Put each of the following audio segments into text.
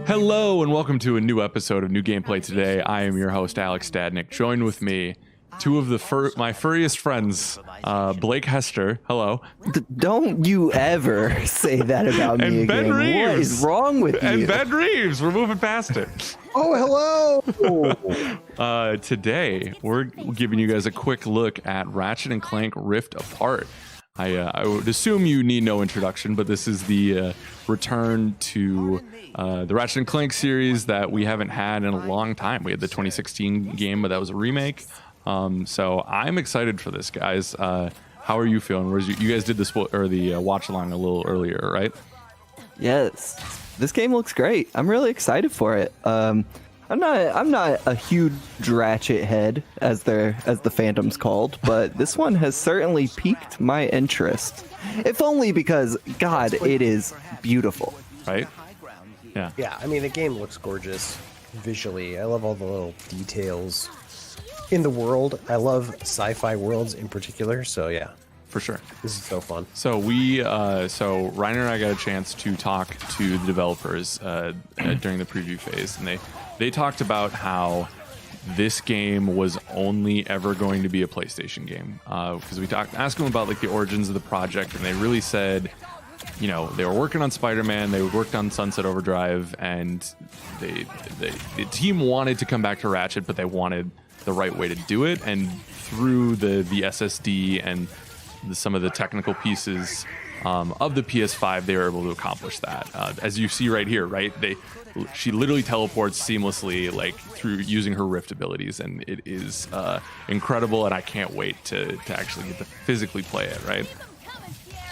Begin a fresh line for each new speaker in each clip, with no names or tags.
Hello and welcome to a new episode of New Gameplay Today. I am your host, Alex Stadnick. Joined with me, two of my furriest friends, Blake Hester. Hello.
Don't you ever say that about me
Ben
again.
Reeves.
What is wrong with you?
And Ben Reeves. We're moving past it.
Oh, hello.
Today, we're giving you guys a quick look at Ratchet & Clank Rift Apart. I would assume you need no introduction, but this is the return to the Ratchet & Clank series that we haven't had in a long time. We had the 2016 game, but that was a remake. So I'm excited for this, guys. How are you feeling? You guys did the watch along a little earlier, right?
Yes, this game looks great. I'm really excited for it. I'm not a huge Ratchet head, as the Phantom's called, but this one has certainly piqued my interest. If only because, God, it is beautiful.
Right? Yeah.
Yeah, I mean, the game looks gorgeous visually. I love all the little details in the world. I love sci-fi worlds in particular, so yeah.
For sure.
This is so fun.
So so Reiner and I got a chance to talk to the developers during the preview phase, and they talked about how this game was only ever going to be a PlayStation game, because we asked them about like the origins of the project, and they really said, you know, they were working on Spider-Man, they worked on Sunset Overdrive, and the team wanted to come back to Ratchet, but they wanted the right way to do it, and through the SSD and some of the technical pieces of the PS5, they were able to accomplish that. As you see right here, right? She literally teleports seamlessly, like through using her Rift abilities, and it is incredible. And I can't wait to actually get to physically play it. Right?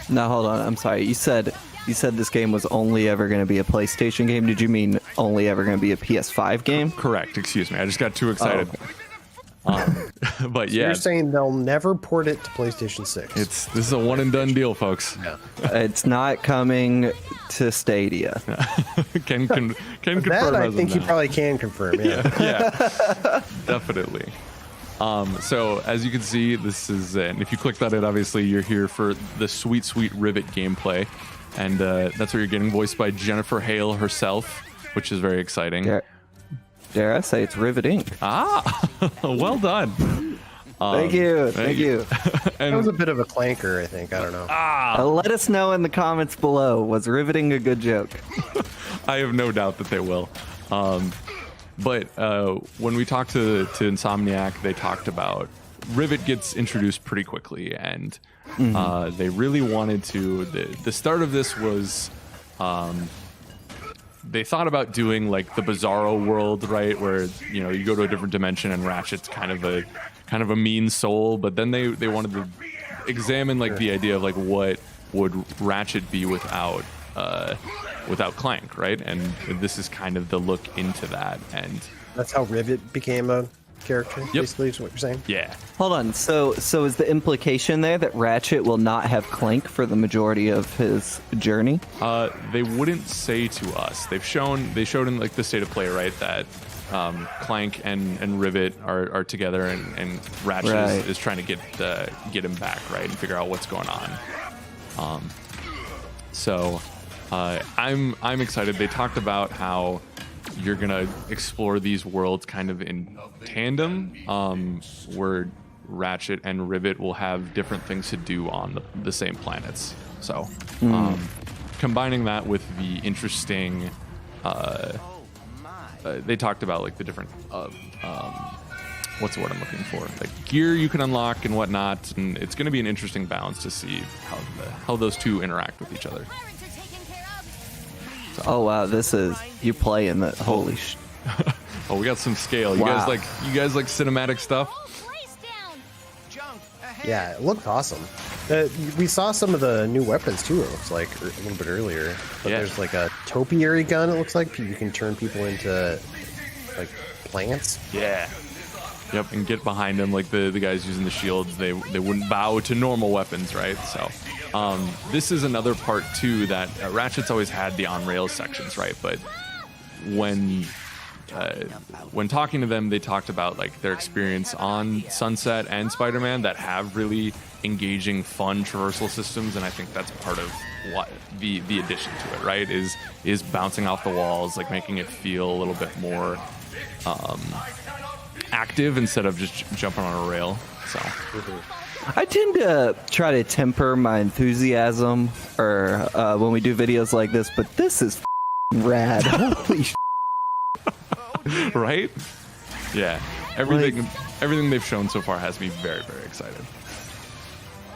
Now hold on, I'm sorry. You said this game was only ever going to be a PlayStation game. Did you mean only ever going to be a PS5 game?
Correct. Excuse me. I just got too excited. But yeah,
You're saying they'll never port it to PlayStation 6.
this is a one and done deal, folks.
Yeah.
It's not coming to Stadia.
can confirm.
That I
as
think
of
you
now.
probably can confirm. Yeah.
Yeah, definitely. So as you can see, this is, and if you clicked on it, obviously you're here for the sweet Rivet gameplay, and that's what you're getting, voiced by Jennifer Hale herself, which is very exciting.
Dare I say it's riveting?
Ah, well done.
Thank you.
That was a bit of a clanker, I think. I don't know.
Let us know in the comments below. Was riveting a good joke?
I have no doubt that they will. But when we talked to Insomniac, they talked about Rivet gets introduced pretty quickly, and they really wanted to. The start of this was. They thought about doing like the Bizarro world, right, where you know you go to a different dimension and Ratchet's kind of a mean soul, but then they wanted to examine like the idea of like what would Ratchet be without Clank, right? And this is kind of the look into that, and
That's how Rivet became a character, basically, is what you're saying?
yeah.
Hold on. So is the implication there that Ratchet will not have Clank for the majority of his journey?
They wouldn't say to us. They showed in like the state of play, right, that Clank and Rivet are together, and Ratchet is trying to get him back, right, and figure out what's going on. So I'm excited. They talked about how you're gonna explore these worlds kind of in tandem, where Ratchet and Rivet will have different things to do on the same planets. So combining that with the interesting, they talked about like the different what's the word I'm looking for, like gear you can unlock and whatnot, and it's going to be an interesting balance to see how those two interact with each other. So.
Oh wow, this is you playing the holy sh.
Oh, we got some scale. You guys like cinematic stuff?
Yeah, it looked awesome. We saw some of the new weapons too, it looks like, a little bit earlier. But there's like a topiary gun, it looks like. You can turn people into like plants.
Yeah. Yep, and get behind them like the guys using the shields. They wouldn't bow to normal weapons, right? So this is another part too that Ratchet's always had the on-rails sections, right? But when when talking to them, they talked about like their experience on Sunset and Spider-Man that have really engaging, fun traversal systems, and I think that's part of what the addition to it, right? Is bouncing off the walls, like making it feel a little bit more active instead of just jumping on a rail. So.
I tend to try to temper my enthusiasm or when we do videos like this, but this is rad. Holy
right? Yeah. Everything they've shown so far has me very, very excited.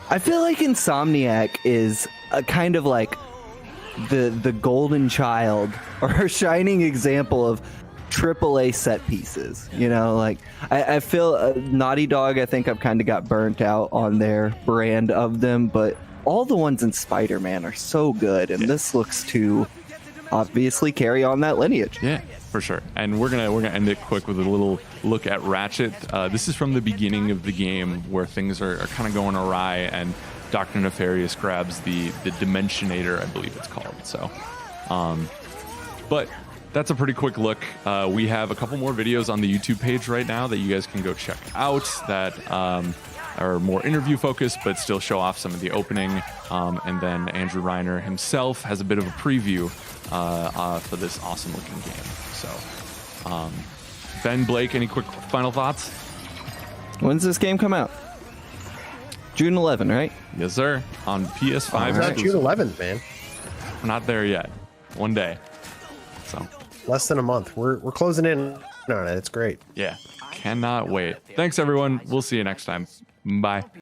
I feel like Insomniac is a kind of like the golden child or a shining example of AAA set pieces. You know, like I feel Naughty Dog, I think I've kind of got burnt out on their brand of them, but all the ones in Spider-Man are so good, and this looks to obviously carry on that lineage.
Yeah, for sure. And we're gonna end it quick with a little look at Ratchet. This is from the beginning of the game where things are kind of going awry, and Dr. Nefarious grabs the Dimensionator, I believe it's called. So, but that's a pretty quick look. We have a couple more videos on the YouTube page right now that you guys can go check out that are more interview focused, but still show off some of the opening. And then Andrew Reiner himself has a bit of a preview for this awesome looking game. So, Ben, Blake, any quick final thoughts?
When's this game come out? June 11, right?
Yes, sir. On PS5.
It's not June 11th, man.
We're not there yet. One day. So.
Less than a month. We're closing in on it. It's great.
Yeah. Cannot wait. Thanks, everyone. We'll see you next time. Bye.